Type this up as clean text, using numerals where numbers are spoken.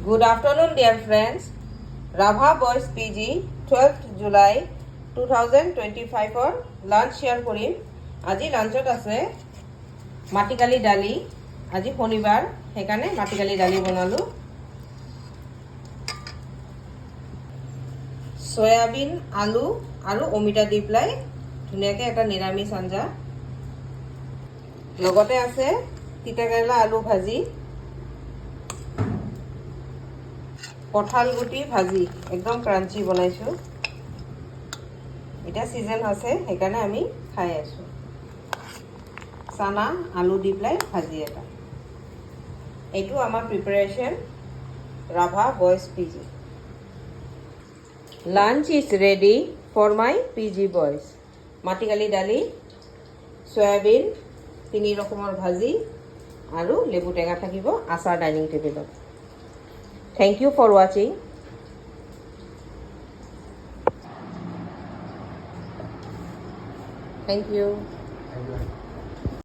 Good afternoon, dear friends. Rabha Boys PG 12th July 2025 or lunch share korim. Aji lunchot ase matikali dali. Aji shonibar hekane matikali dali bonalu. Soyabin, alu aru omita di pelai dhuniake eta niramish anja. Logote ase tita kerala alu bhaji. কঠাল গুটি ভাজি একদম crunchy বনাইছো এটা সিজন আছে সেইকাৰণে আমি খাই আছো সানা আলু দি প্লাই ভাজি এটা এইটো আমাৰ preparation Rabha boys PG lunch is ready for my PG boys মাটিকালি দালি সয়াবিন তিনি ৰকমৰ ভাজি আৰু লেবু টেঙা থাকিব আচাৰ ডাইনিং টেবুলত Thank you for watching. Thank you.